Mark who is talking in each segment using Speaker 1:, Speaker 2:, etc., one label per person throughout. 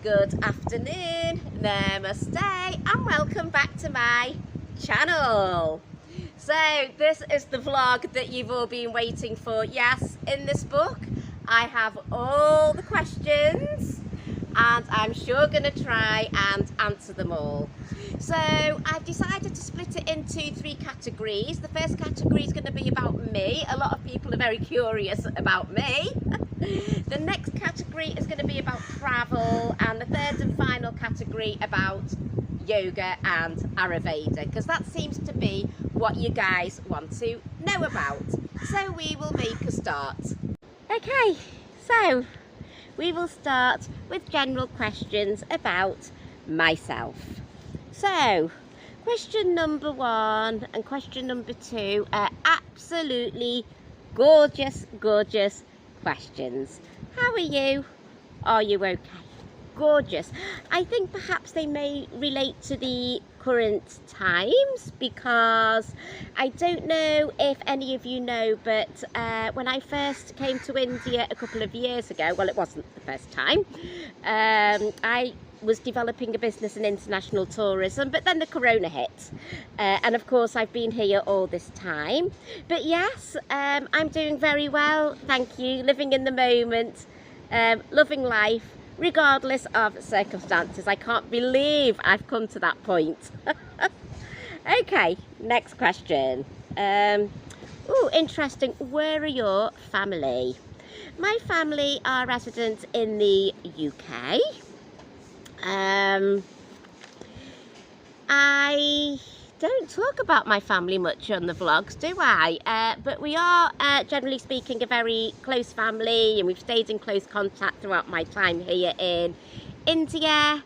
Speaker 1: Good afternoon, namaste, and welcome back to my channel. So this is the vlog that you've all been waiting for. Yes, in this book I have all the questions and I'm sure going to try and answer them all. So I've decided to split it into 3 categories. The first category is going to be about me. A lot of people are very curious about me. The next category is going to be about travel, and the third and final category about yoga and Ayurveda, because that seems to be what you guys want to know about. So we will make a start. Okay, so we will start with general questions about myself. So question number 1 and question number 2 are absolutely gorgeous questions. How are you? Are you okay? Gorgeous. I think perhaps they may relate to the current times, because I don't know if any of you know, but when I first came to India a couple of years ago, well, it wasn't the first time, I was developing a business in international tourism, but then the corona hit, and of course I've been here all this time. But yes, I'm doing very well, thank you, living in the moment, loving life regardless of circumstances. I can't believe I've come to that point. Okay, next question. Oh, interesting. Where are your family? My family are residents in the UK. I don't talk about my family much on the vlogs, do I? But we are, generally speaking, a very close family, and we've stayed in close contact throughout my time here in India.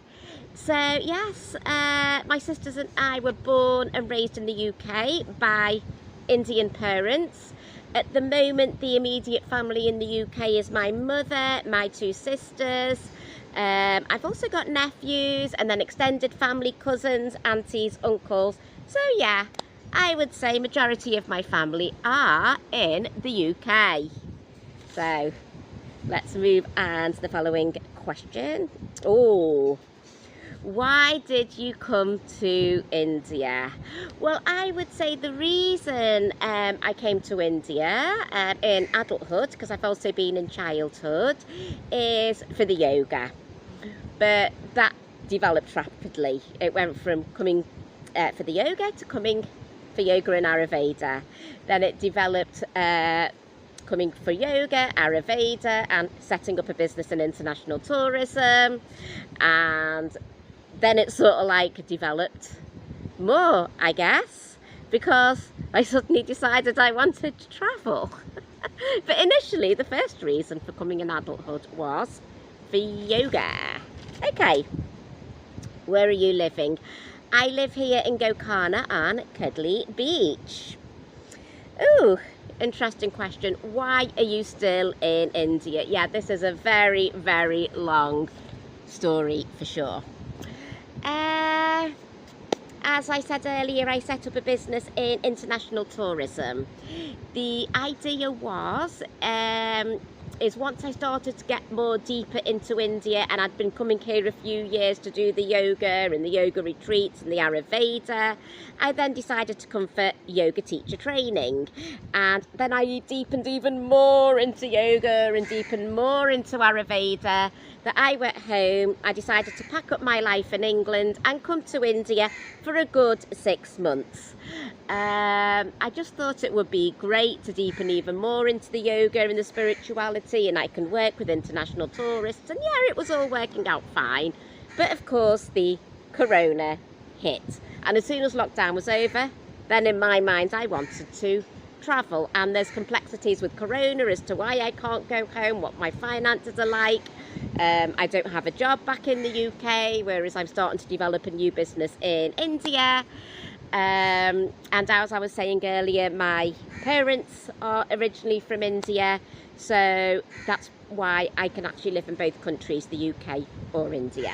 Speaker 1: So yes, my sisters and I were born and raised in the UK by Indian parents. At the moment, the immediate family in the UK is my mother, my 2 sisters. I've also got nephews, and then extended family, cousins, aunties, uncles. So yeah, I would say majority of my family are in the UK. So let's move on to the following question. Oh, why did you come to India? Well, I would say the reason I came to India in adulthood, because I've also been in childhood, is for the yoga. But that developed rapidly. It went from coming for the yoga to coming for yoga and Ayurveda. Then it developed coming for yoga, Ayurveda, and setting up a business in international tourism. And then it sort of like developed more, I guess, because I suddenly decided I wanted to travel. But initially, the first reason for coming in adulthood was for yoga. Okay, where are you living? I live here in Gokarna on Cuddly Beach. Ooh, interesting question. Why are you still in India? Yeah, this is a very, very long story for sure. As I said earlier, I set up a business in international tourism. The idea was, is once I started to get more deeper into India, and I'd been coming here a few years to do the yoga and the yoga retreats and the Ayurveda, I then decided to come for yoga teacher training. And then I deepened even more into yoga and deepened more into Ayurveda, that I went home. I decided to pack up my life in England and come to India for a good 6 months. I just thought it would be great to deepen even more into the yoga and the spirituality, and I can work with international tourists, and yeah, it was all working out fine. But of course the corona hit, and as soon as lockdown was over, then in my mind I wanted to travel, and there's complexities with corona as to why I can't go home, what my finances are like. I don't have a job back in the UK, whereas I'm starting to develop a new business in India. And as I was saying earlier, my parents are originally from India, so that's why I can actually live in both countries, the UK or India.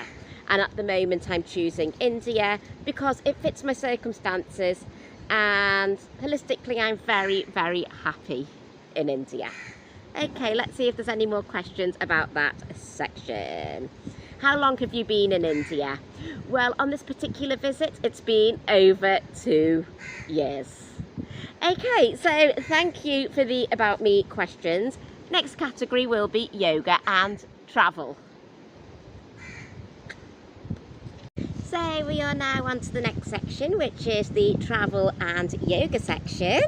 Speaker 1: And at the moment I'm choosing India because it fits my circumstances, and holistically I'm very, very happy in India. Okay, let's see if there's any more questions about that section. How long have you been in India? Well, on this particular visit, it's been over 2 years. Okay, so thank you for the About Me questions. Next category will be yoga and travel. So we are now on to the next section, which is the travel and yoga section.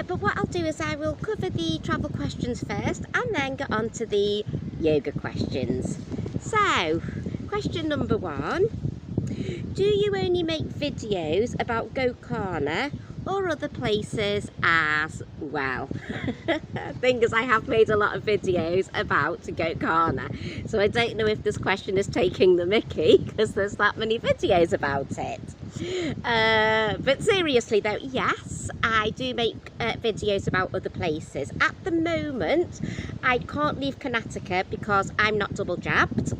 Speaker 1: But what I'll do is I will cover the travel questions first and then get on to the yoga questions. So, question number 1. Do you only make videos about Gokarna or other places as well? Thing is, I have made a lot of videos about Gokarna, so I don't know if this question is taking the mickey because there's that many videos about it. But seriously though, yes, I do make videos about other places. At the moment, I can't leave Karnataka because I'm not double jabbed.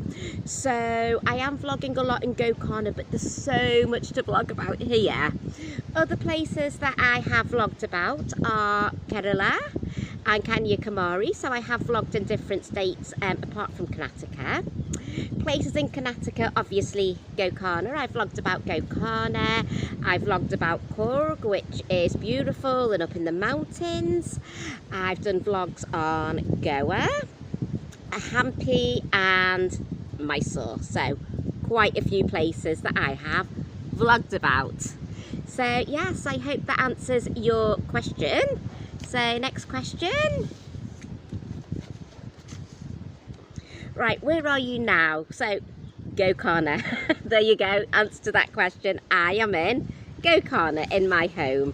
Speaker 1: So I am vlogging a lot in Gokarna, but there's so much to vlog about here. Other places that I have vlogged about are Kerala and Kanyakumari. So I have vlogged in different states apart from Karnataka. Places in Karnataka, obviously Gokarna. I've vlogged about Gokarna. I've vlogged about Coorg, which is beautiful and up in the mountains. I've done vlogs on Goa, Hampi and Mysore. So quite a few places that I have vlogged about. So yes, I hope that answers your question. So next question. Right, where are you now? So, Gokarna. There you go, answer to that question. I am in Gokarna, in my home.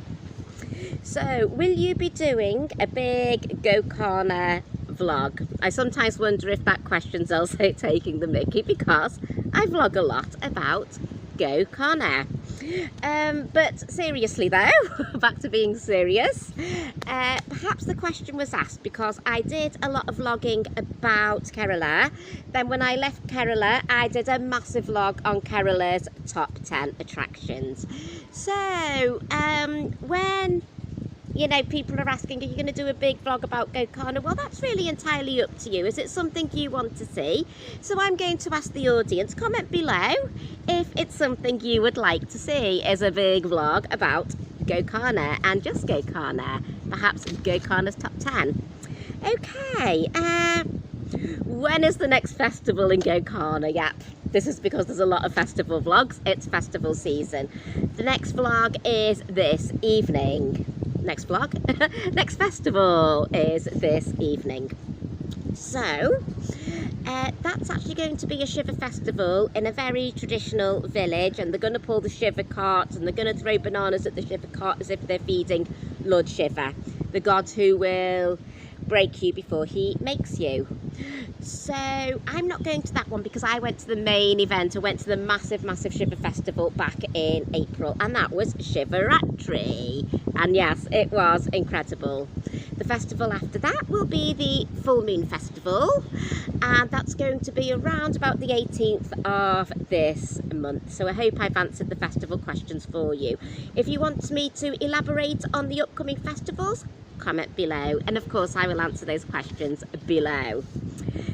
Speaker 1: So, will you be doing a big Gokarna vlog? I sometimes wonder if that question's also taking the mickey because I vlog a lot about Gokarna. But seriously though, back to being serious, perhaps the question was asked because I did a lot of vlogging about Kerala. Then when I left Kerala, I did a massive vlog on Kerala's top 10 attractions. So when people are asking, are you going to do a big vlog about Gokarna? Well, that's really entirely up to you. Is it something you want to see? So I'm going to ask the audience, comment below if it's something you would like to see as a big vlog about Gokarna and just Gokarna, perhaps Gokarna's top 10. Okay, when is the next festival in Gokarna? Yep, this is because there's a lot of festival vlogs. It's festival season. The next vlog is this evening. Next vlog, next festival is this evening. So that's actually going to be a Shiva festival in a very traditional village, and they're going to pull the Shiva cart and they're going to throw bananas at the Shiva cart as if they're feeding Lord Shiva, the god who will break you before he makes you. So I'm not going to that one because I went to the main event. I went to the massive Shiva festival back in April, and that was Shivaratri, and yes, it was incredible. The festival after that will be the Full Moon Festival, and that's going to be around about the 18th of this month. So I hope I've answered the festival questions for you. If you want me to elaborate on the upcoming festivals, comment below, and of course I will answer those questions below.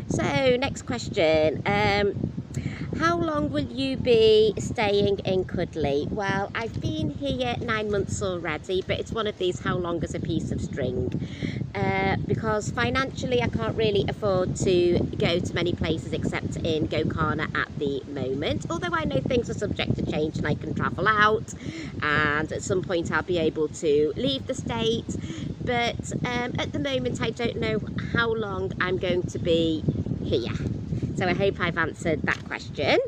Speaker 1: So next question, how long will you be staying in Cuddly? Well, I've been here 9 months already, but it's one of these how long is a piece of string, because financially I can't really afford to go to many places except in Gokarna at the moment, although I know things are subject to change and I can travel out, and at some point I'll be able to leave the state, but at the moment I don't know how long I'm going to be here. So I hope I've answered that question.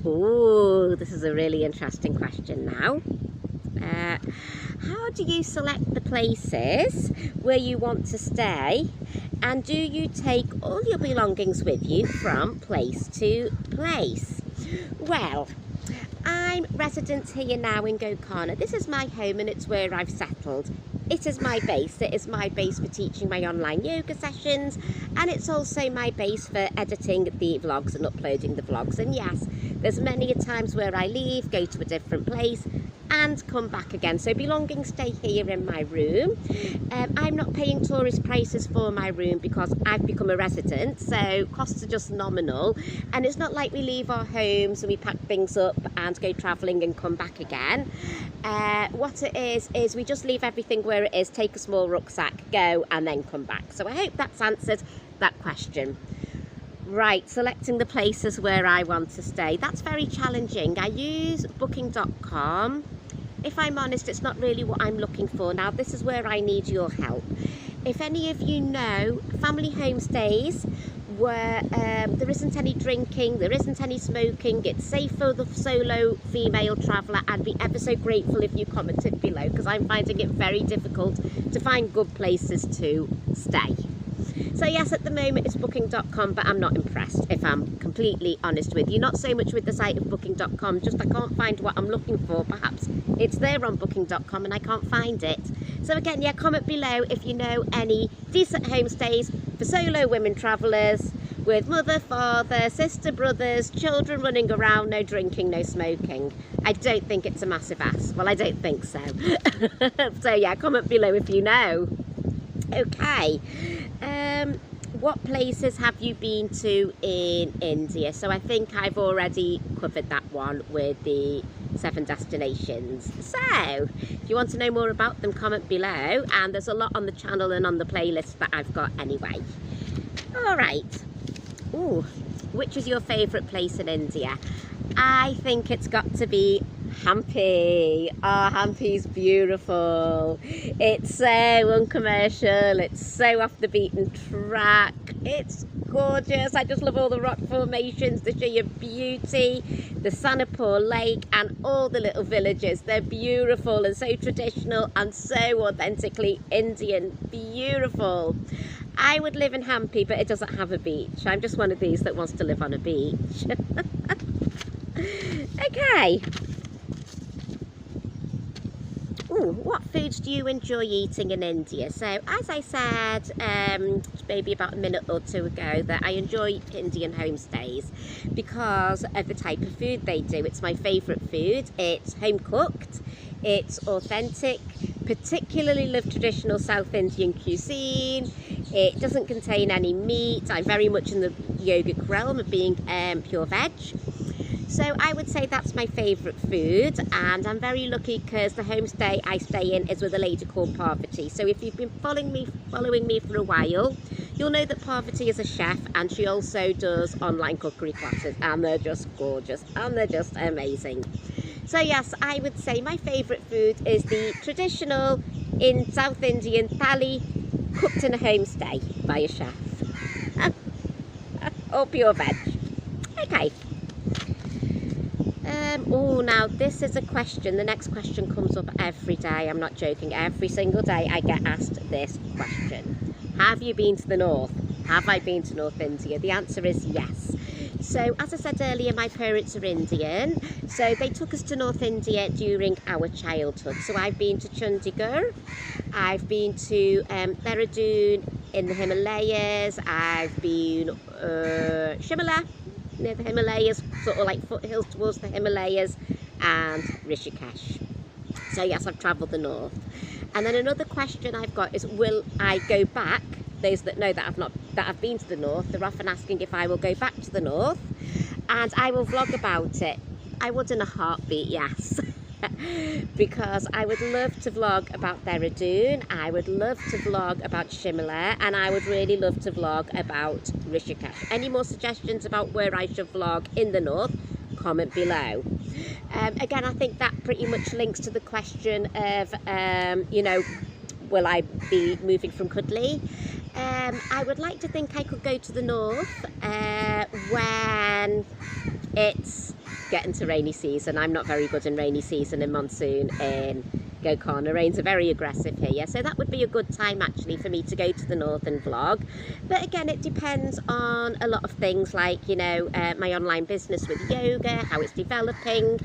Speaker 1: Oh, this is a really interesting question now. How do you select the places where you want to stay, and do you take all your belongings with you from place to place? Well, I'm resident here now in Gokarna. This is my home and it's where I've settled. It is my base. It is my base for teaching my online yoga sessions, and it's also my base for editing the vlogs and uploading the vlogs. And yes, There's many a times where I leave, go to a different place and come back again. So belongings stay here in my room. I'm not paying tourist prices for my room because I've become a resident, so costs are just nominal. And it's not like we leave our homes and we pack things up and go travelling and come back again. What it is we just leave everything where it is, take a small rucksack, go and then come back. So I hope that's answered that question. Right, selecting the places where I want to stay. That's very challenging. I use booking.com. If I'm honest, it's not really what I'm looking for. Now, this is where I need your help. If any of you know family homestays where there isn't any drinking, there isn't any smoking, it's safe for the solo female traveller, I'd be ever so grateful if you commented below, because I'm finding it very difficult to find good places to stay. So yes, at the moment it's booking.com, but I'm not impressed, if I'm completely honest with you. Not so much with the site of booking.com, just I can't find what I'm looking for. Perhaps it's there on booking.com and I can't find it. So again, yeah, comment below if you know any decent homestays for solo women travellers with mother, father, sister, brothers, children running around, no drinking, no smoking. I don't think it's a massive ask. Well, I don't think so. So yeah, comment below if you know. Okay. What places have you been to in India? So I think I've already covered that one with the 7 destinations. So if you want to know more about them, comment below, and there's a lot on the channel and on the playlist that I've got anyway. All right. Ooh, which is your favourite place in India? I think it's got to be Hampi. Oh, Hampi's beautiful. It's so uncommercial, it's so off the beaten track, it's gorgeous. I just love all the rock formations, the sheer beauty, the Sanapur Lake and all the little villages. They're beautiful and so traditional and so authentically Indian. Beautiful. I would live in Hampi, but it doesn't have a beach. I'm just one of these that wants to live on a beach. Okay. Ooh, what foods do you enjoy eating in India? So as I said maybe about a minute or two ago, that I enjoy Indian homestays because of the type of food they do. It's my favourite food. It's home cooked, it's authentic, particularly love traditional South Indian cuisine. It doesn't contain any meat. I'm very much in the yogic realm of being pure veg. So I would say that's my favourite food, and I'm very lucky because the homestay I stay in is with a lady called Parvati. So if you've been following me for a while, you'll know that Parvati is a chef and she also does online cookery classes, and they're just gorgeous and they're just amazing. So yes, I would say my favourite food is the traditional in South Indian thali cooked in a homestay by a chef. Or pure veg. Okay. Oh, now this is a question. The next question comes up every day. I'm not joking. Every single day I get asked this question. Have you been to the north? Have I been to North India? The answer is yes. So as I said earlier, my parents are Indian. So they took us to North India during our childhood. So I've been to Chandigarh. I've been to Dehradun in the Himalayas. I've been Shimla, near the Himalayas, sort of like foothills towards the Himalayas, and Rishikesh. So yes, I've travelled the north. And then another question I've got is, will I go back? Those that know that I've been to the north, they're often asking if I will go back to the north, and I will vlog about it. I would in a heartbeat, yes. Because I would love to vlog about Dehradun, I would love to vlog about Shimla, and I would really love to vlog about Rishikesh. Any more suggestions about where I should vlog in the north? Comment below. Again, I think that pretty much links to the question of, you know, will I be moving from Cuddly? I would like to think I could go to the north when it's getting to rainy season. I'm not very good in rainy season and monsoon in Gokarna. Rains are very aggressive here, so that would be a good time actually for me to go to the north and vlog. But again, it depends on a lot of things, like, you know, my online business with yoga, how it's developing,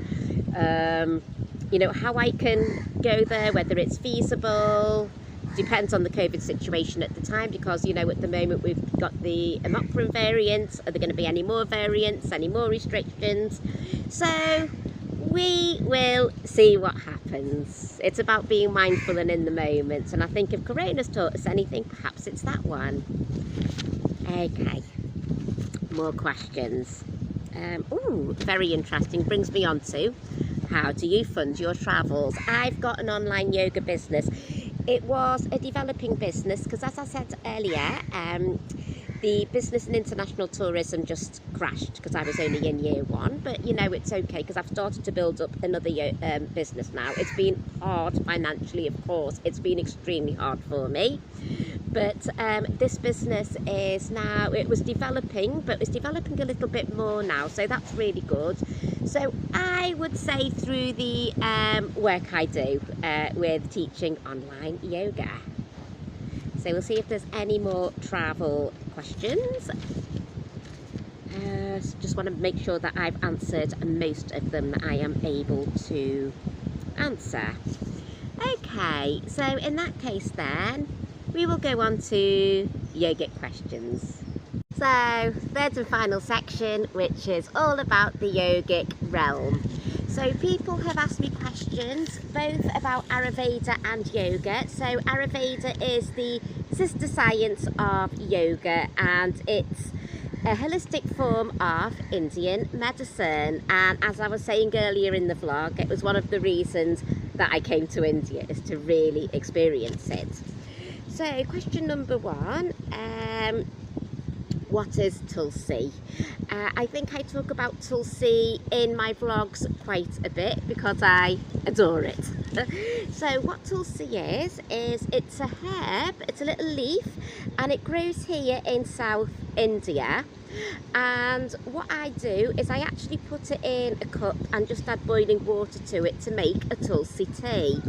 Speaker 1: you know, how I can go there, whether it's feasible depends on the COVID situation at the time, because, you know, at the moment we've got the Omicron variant. Are there going to be any more variants, any more restrictions? So we will see what happens. It's about being mindful and in the moment, and I think if Corona's taught us anything, perhaps it's that one. Okay, more questions. Ooh, very interesting. Brings me on to, how do you fund your travels? I've got an online yoga business. It was a developing business because, as I said earlier, the business and international tourism just crashed because I was only in year one. But, you know, it's okay because I've started to build up another business now. It's been hard financially, of course. It's been extremely hard for me. But this business is now, it was developing, but it's developing a little bit more now. So that's really good. So I would say through the work I do with teaching online yoga. So we'll see if there's any more travel questions. Just want to make sure that I've answered most of them that I am able to answer. Okay, so in that case then, we will go on to yogic questions. So, third and final section, which is all about the yogic realm. So people have asked me questions both about Ayurveda and yoga. So Ayurveda is the sister science of yoga, and it's a holistic form of Indian medicine. And as I was saying earlier in the vlog, it was one of the reasons that I came to India, is to really experience it. So question number one, what is Tulsi? I think I talk about Tulsi in my vlogs quite a bit because I adore it. So what Tulsi is it's a herb, it's a little leaf, and it grows here in South India. And what I do is I actually put it in a cup and just add boiling water to it to make a Tulsi tea.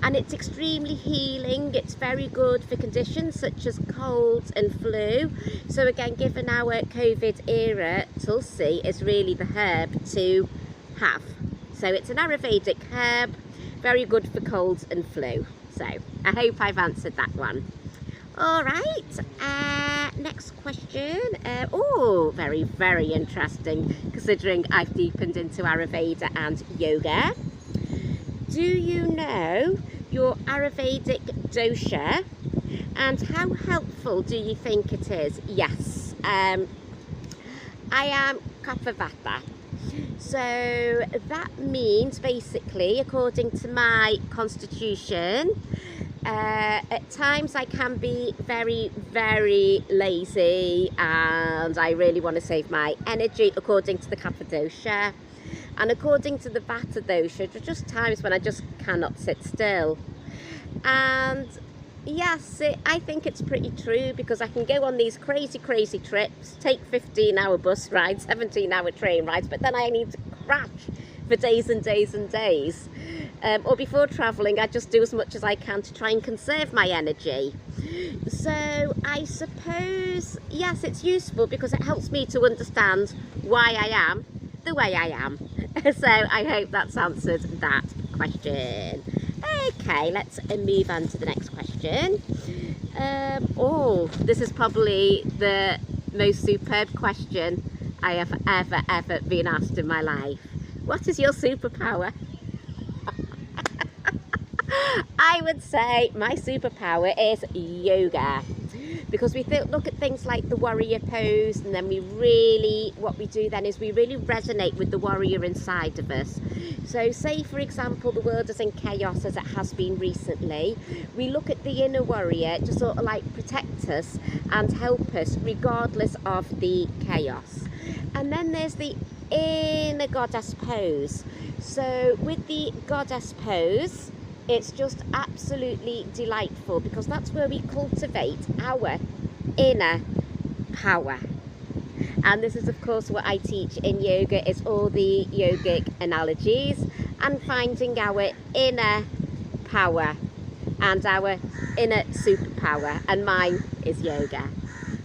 Speaker 1: And it's extremely healing. It's very good for conditions such as colds and flu. So again, given our COVID era, Tulsi is really the herb to have. So it's an Ayurvedic herb, very good for colds and flu. So I hope I've answered that one. All right, next question. Oh, very, very interesting, considering I've deepened into Ayurveda and yoga. Do you know your Ayurvedic dosha, and how helpful do you think it is? Yes, I am Kapha Vata. So that means basically, according to my constitution, at times I can be very, very lazy and I really want to save my energy, according to the Kapha dosha. And according to the Vata dosha, there are just times when I just cannot sit still. And yes, I think it's pretty true, because I can go on these crazy, crazy trips, take 15-hour bus rides, 17-hour train rides, but then I need to crash for days and days and days. Or before travelling, I just do as much as I can to try and conserve my energy. So I suppose, yes, it's useful because it helps me to understand why I am the way I am. So I hope that's answered that question. Okay, let's move on to the next question. Oh, this is probably the most superb question I have ever been asked in my life. What is your superpower? I would say my superpower is yoga, because we look at things like the warrior pose, and then what we do then is we really resonate with the warrior inside of us. So say, for example, the world is in chaos as it has been recently. We look at the inner warrior to sort of like protect us and help us regardless of the chaos. And then there's the inner goddess pose. So with the goddess pose, it's just absolutely delightful, because that's where we cultivate our inner power. And this is, of course, what I teach in yoga, is all the yogic analogies and finding our inner power and our inner superpower, and mine is yoga.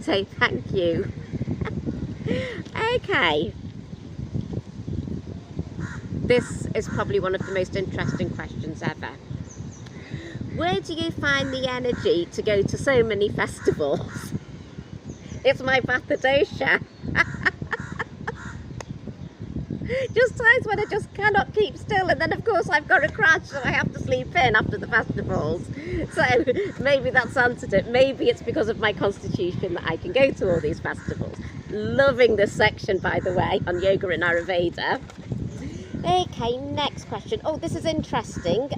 Speaker 1: So thank you. Okay. This is probably one of the most interesting questions ever. Where do you find the energy to go to so many festivals? It's my Vata dosha. Just times when I just cannot keep still, and then of course I've got to crash, so I have to sleep in after the festivals. So maybe that's answered it. Maybe it's because of my constitution that I can go to all these festivals. Loving this section, by the way, on yoga and Ayurveda. Okay, next question. Oh, this is interesting.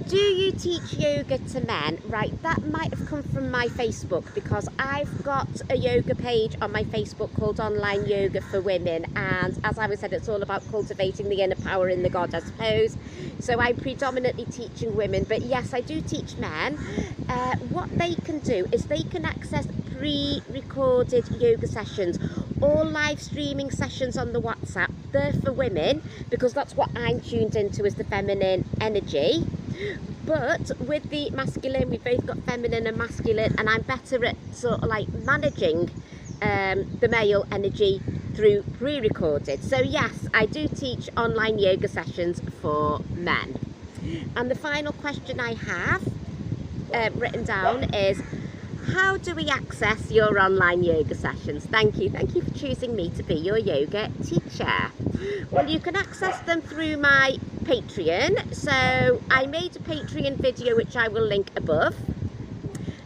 Speaker 1: Do you teach yoga to men? Right, that might have come from my Facebook, because I've got a yoga page on my Facebook called Online Yoga for Women, and as I said, it's all about cultivating the inner power in the God, I suppose. So I'm predominantly teaching women, but yes, I do teach men. What they can do is they can access pre-recorded yoga sessions or live streaming sessions on the WhatsApp. They're for women, because that's what I'm tuned into, is the feminine energy. But with the masculine, we've both got feminine and masculine, and I'm better at sort of like managing the male energy through pre-recorded. So yes, I do teach online yoga sessions for men. And the final question I have written down is, how do we access your online yoga sessions? Thank you for choosing me to be your yoga teacher. Well, you can access them through my Patreon. So I made a Patreon video which I will link above,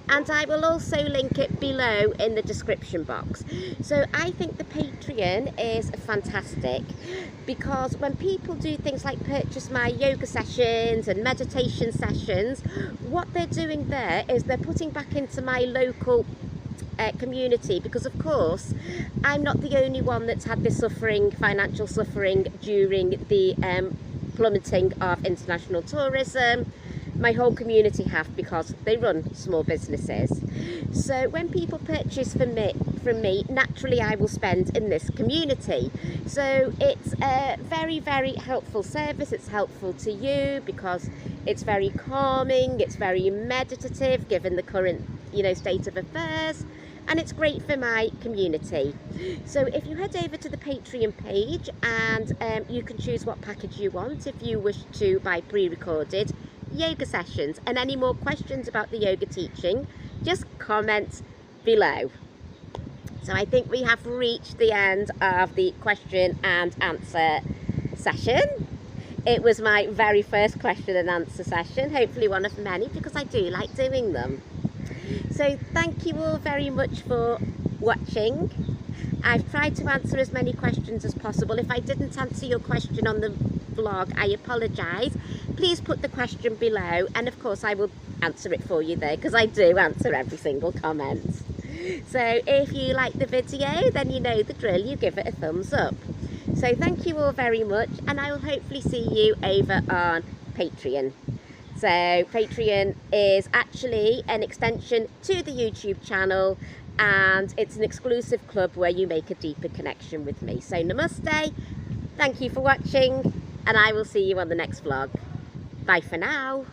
Speaker 1: and I will also link it below in the description box. So I think the Patreon is fantastic, because when people do things like purchase my yoga sessions and meditation sessions, what they're doing there is they're putting back into my local community, because of course I'm not the only one that's had this suffering, financial suffering, during the plummeting of international tourism. My whole community have, because they run small businesses. So when people purchase from me, naturally I will spend in this community. So it's a very, very helpful service. It's helpful to you because it's very calming, it's very meditative given the current, state of affairs, and it's great for my community. So if you head over to the Patreon page, and you can choose what package you want if you wish to buy pre-recorded yoga sessions. And any more questions about the yoga teaching, just comment below. So I think we have reached the end of the question and answer session. It was my very first question and answer session, hopefully one of many, because I do like doing them. So thank you all very much for watching. I've tried to answer as many questions as possible. If I didn't answer your question on the vlog, I apologise. Please put the question below, and of course I will answer it for you there, because I do answer every single comment. So if you like the video, then you know the drill, you give it a thumbs up. So thank you all very much, and I will hopefully see you over on Patreon. So Patreon is actually an extension to the YouTube channel, and it's an exclusive club where you make a deeper connection with me. So namaste, thank you for watching, and I will see you on the next vlog. Bye for now.